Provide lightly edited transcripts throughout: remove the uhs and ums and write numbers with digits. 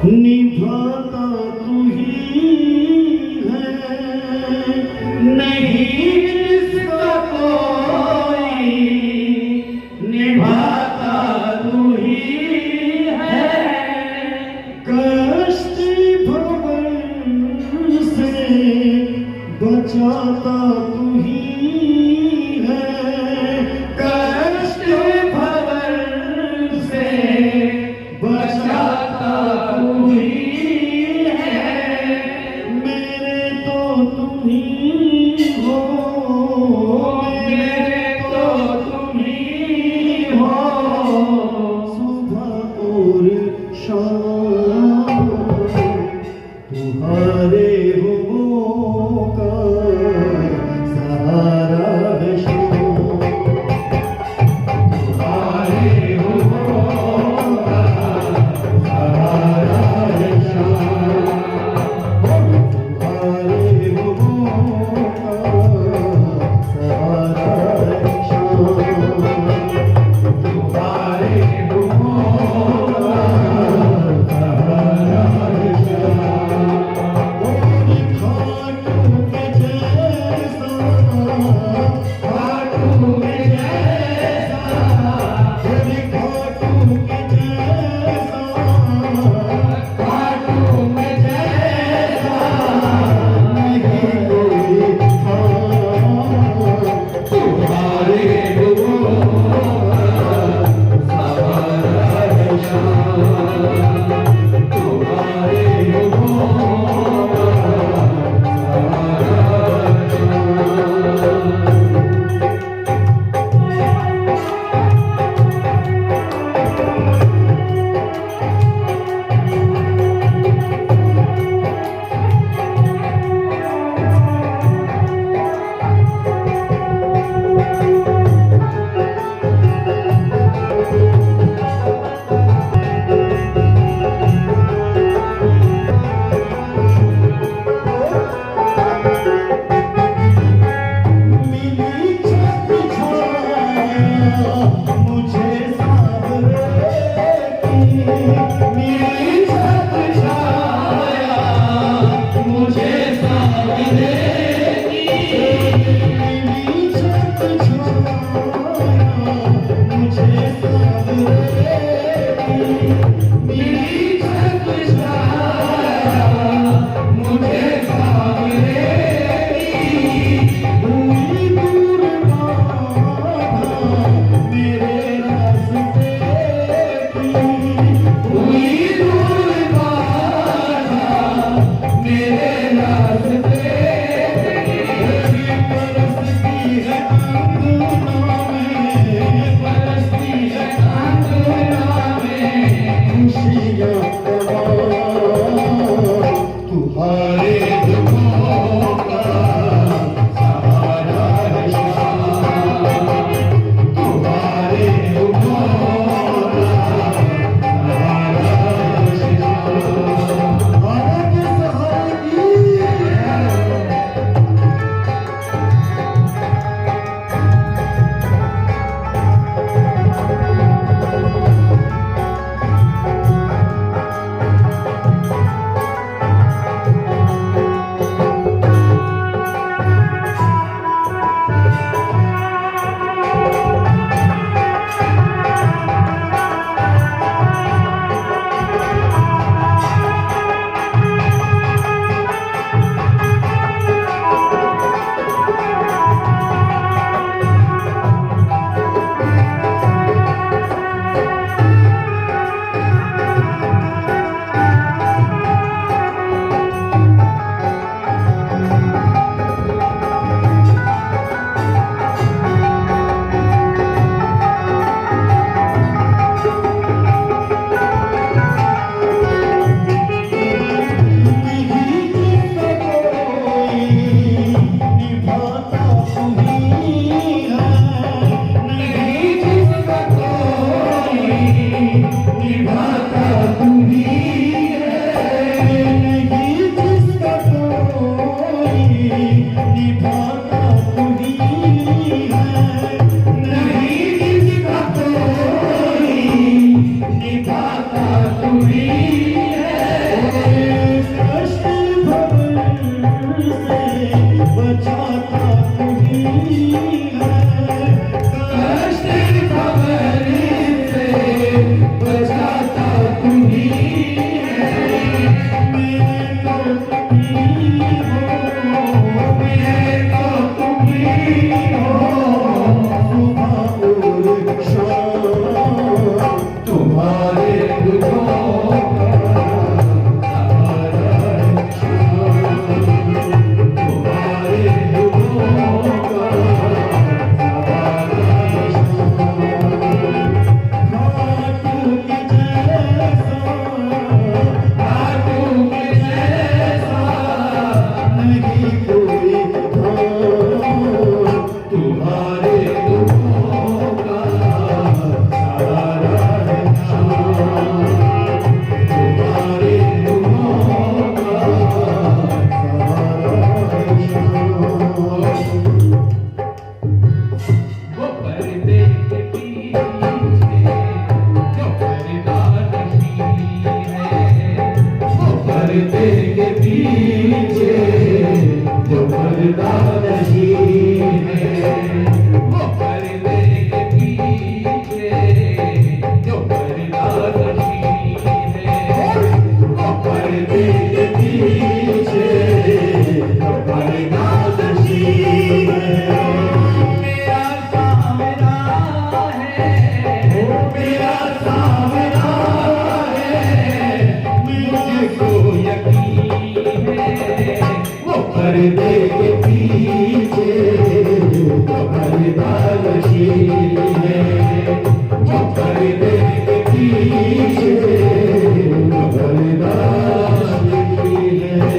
निभाता तू ही है, नहीं जिसका कोई निभाता तू ही है। कष्ट भंवर से बचाता तू ही है, कष्ट भंवर से बचाता तू ही है। मेरे तो तुम ही हो ही है, कष्ट भवन से बचाता तू ही है, कष्ट भवन से बचाता तू ही है। मेरे तो तुम ही हो, मेरे तो तुम ही हो, सुबह और शाम तुम्हारे दुखों का सहारा है शाम, तुम्हारे दुखों का सहारा है शाम। खाटू के जैसा, खाटू के जैसा नहीं कोई धाम, तुम्हारे दुखों का सहारा है शाम, तुम्हारे दुखों का सहारा है शाम। वो पर्दे के पीछे जो पर्दा नहीं है, वो पर्दे के पीछे जो पर्दा नहीं है, वो पर्दे के पीछे जो पर्दा नहीं है, वो पर्दे के पीछे जो पर्दा नहीं है। मेरा सामना है, वो मेरा सामना है, मुझको यकीन है, वो पर्दे के पीछे जो पर्दा नहीं है, वो पर्दे के पीछे जो पर्दा नहीं है।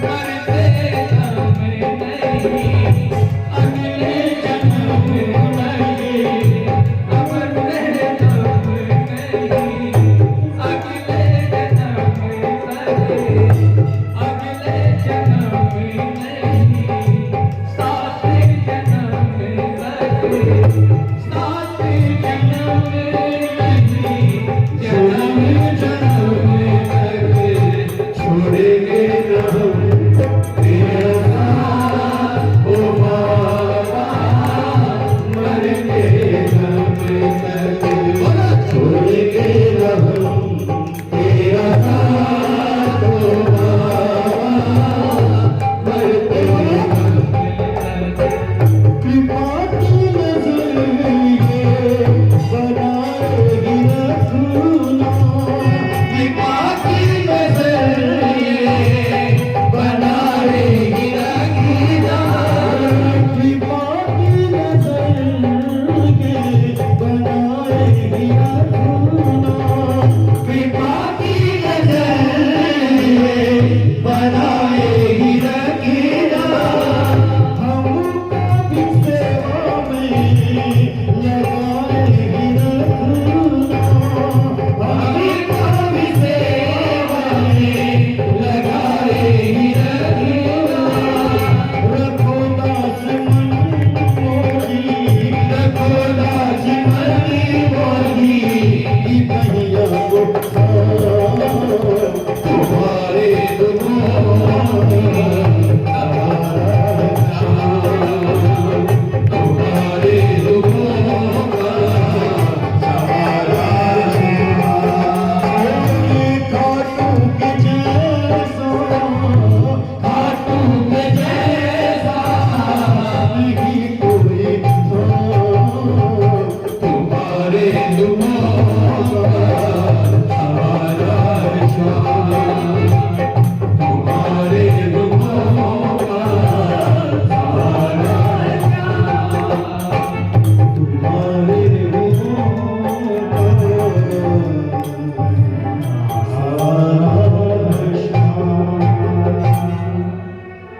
मरते दम नहीं, अगले जन्म नहीं, मरते दम नहीं, अगले जन्म नहीं, अगले जन्म नहीं, सात जन्म नहीं, सात जन्म नहीं, जन्म जन्म तक छोड़ेंगे न हम तेरा साथ, ओ बाबा, मरेंगे दम तक छोड़ेंगे न हम तेरा साथ, ओ बाबा, मरते दम तक। कृपा की नजर ये बनाएगी रखना, कृपा की नजर ये बनाएगी रखना, कृपा की नजर ये बनाएगी रखना, कृपा की नजर ये बनाएगी रखना, हमको भी सेवा में लगाएगी रखना, हमको भी सेवा में लगाएगी रखना, रखो दास मन मोही, रखो दास मनी मोही, की भैया को तुम्हारे दुखों तुम्हारे दुखों का सहारा खाटू के जैसा खाटू के जैसा नहीं कोई तुम्हारे दुखों का सहारा तुम्हारे दुखों का सहारा तुम्हारे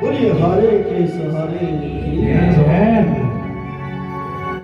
बोलिए हारे के सहारे